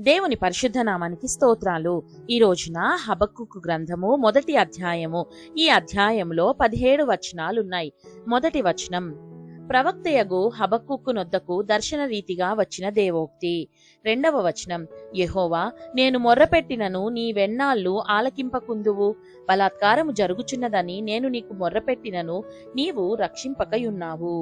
దేవుని పరిశుద్ధ నామానికి స్తోత్రాలు. ఈ రోజున హబక్కూకు గ్రంథము 1వ అధ్యాయము. ఈ అధ్యాయంలో 17 వచనాలున్నాయి. మొదటి వచనం, ప్రవక్తయగు హబక్కూకు నొద్దకు దర్శన రీతిగా వచ్చిన దేవోక్తి. 2వ వచనం, యెహోవా, నేను మొర్రపెట్టినను నీవెన్నాళ్ళు ఆలకింపకుందువు? బలాత్కారము జరుగుచున్నదని నేను నీకు మొర్రపెట్టినను నీవు రక్షింపకయున్నావు.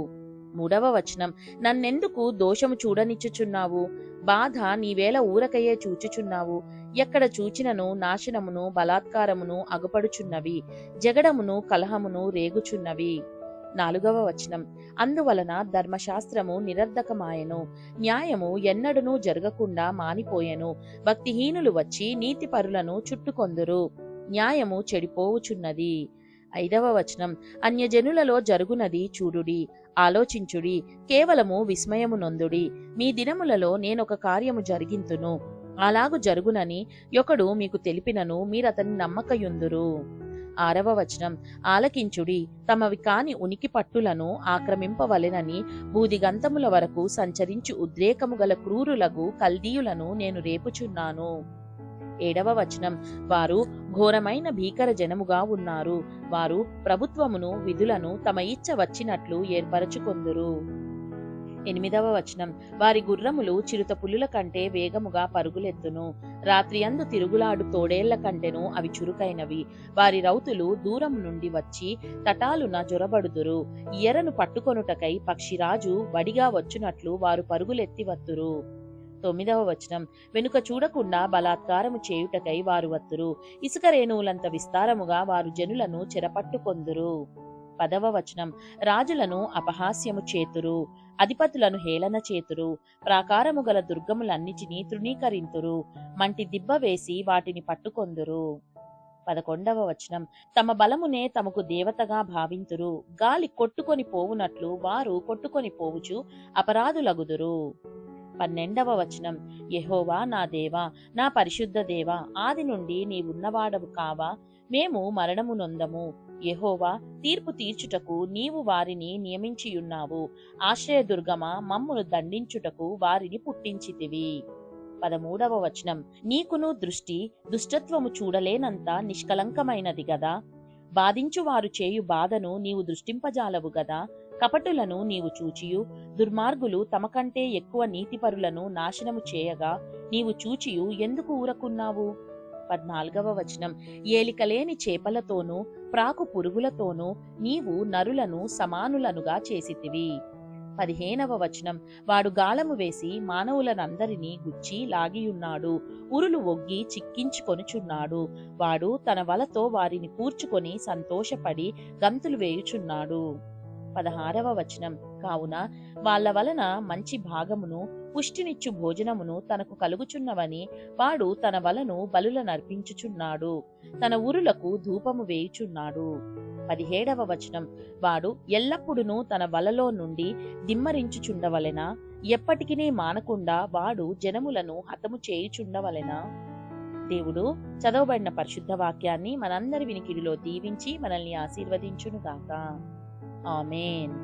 3వ వచనం, నన్నెందుకు దోషము చూడనిచ్చుచున్నావు? బాధ నీవేళ ఊరకయే చూచుచున్నావు. ఎక్కడ చూచినను నాశనమును బలాత్కారమును అగుపడుచున్నవి, జగడమును కలహమును రేగుచున్నవి. 4వ వచనం, అందువలన ధర్మశాస్త్రము నిరర్ధకమాయెను, న్యాయము ఎన్నడునూ జరగకుండా మానిపోయెను. భక్తిహీనులు వచ్చి నీతిపరులను చుట్టుకొందురు, న్యాయము చెడిపోవుచున్నది. 5వ వచనం, అన్యజనులలో జరుగునది చూడుడి, ఆలోచించుడి, కేవలము విస్మయము నొందుడి. మీ దినములలో నేనొక కార్యము జరిగింతును, అలాగు జరుగునని ఒకడు మీకు తెలిపినను మీరతని నమ్మకయుందురు. 6వ వచనం, ఆలకించుడి, తమవి కాని ఉనికి పట్టులను ఆక్రమింపవలెనని బూదిగంతముల వరకు సంచరించు ఉద్రేకము గల క్రూరులగు కల్దీయులను నేను రేపుచున్నాను. 7వ వచనం, వారు ఘోరమైన భీకర జనముగా ఉన్నారు. వారు ప్రభుత్వమును విధులను తమ ఇచ్చ వచ్చినట్లు ఏర్పరచుకొందురు. 8వ వచనం, వారి గుర్రములు చిరుత పులుల కంటే వేగముగా పరుగులెత్తును. రాత్రియందు తిరుగులాడు తోడేళ్ల కంటెను అవి చురుకైనవి. వారి రౌతులు దూరం నుండి వచ్చి తటాలున జొరబడుదురు. ఎరను పట్టుకొనుటకై పక్షిరాజు వడిగా వచ్చునట్లు వారు పరుగులెత్తి వత్తురు. 9వ వచనం, వెనుక చూడకుండా బలాత్కారము చేయుటకై వారు వత్తురు. ఇసుక రేణువులంత విస్తారముగా వారు జనులను చెరపట్టుకొందురు. 10వ వచనం, రాజులను అపహాస్యము చేతురు, అధిపతులను హేళన చేతురు, ప్రాకారము గల దుర్గములన్నిటినీ తృణీకరింతురు, మంటి దిబ్బ వేసి వాటిని పట్టుకొందురు. 11వ వచనం, తమ బలమునే తమకు దేవతగా భావింతురు, గాలి కొట్టుకొని పోవునట్లు వారు కొట్టుకొని పోవుచు అపరాధులగుదురు. 12వ వచనం, యెహోవా నా దేవా, నా పరిశుద్ధ దేవా, ఆది నుండి నీవున్నవాడవు కావా? మేము మరణము నొందము. యెహోవా, తీర్పు తీర్చుటకు నీవు వారిని నియమించియున్నావు. ఆశ్రయదుర్గమా, మమ్మును దండించుటకు వారిని పుట్టించితివి. 13వ వచనం, నీకును దృష్టి దుష్టత్వము చూడలేనంత నిష్కలంకమైనది గదా. బాధించువారు చేయు బాధను నీవు దృష్టింపజాలవు గదా. కపటులను నీవు చూచియు దుర్మార్గులు తమకంటే ఎక్కువ నీతిపరులను నాశనము చేయగా నీవు చూచియు ఎందుకు ఊరకున్నావు? 14వ వచనం, ఏలికలేని చేపలతోనూ ప్రాకు పురుగులతోనూ నీవు నరులను సమానులనుగా చేసితివి. 15వ వచనం, వాడు గాలము వేసి మానవులనందరినీ గుచ్చి లాగియున్నాడు, ఉరులు ఒగ్గి చిక్కించుకొనుచున్నాడు. వాడు తన వలతో వారిని కూర్చుకొని సంతోషపడి గంతులు వేయుచున్నాడు. 16వ వచనం, కావున వాళ్ళ వలన మంచి భాగమును పుష్టినిచ్చు భోజనమును తనకు కలుగుచున్నవని వాడు తన వలను బలులనర్పించుచున్నాడు, తన ఉరులకు ధూపము వేయుచున్నాడు. 17వ వచనం, వాడు ఎల్లప్పుడునూ తన వలలో నుండి దిమ్మరించుచుండవలెనా? ఎప్పటికినీ మానకుండా వాడు జనములను హతము చేయుచుండవలెనా? దేవుడు చదవబడిన పరిశుద్ధ వాక్యాన్ని మనందరి వినికిడిలో దీవించి మనల్ని ఆశీర్వదించునుగాక. ఆమేన్.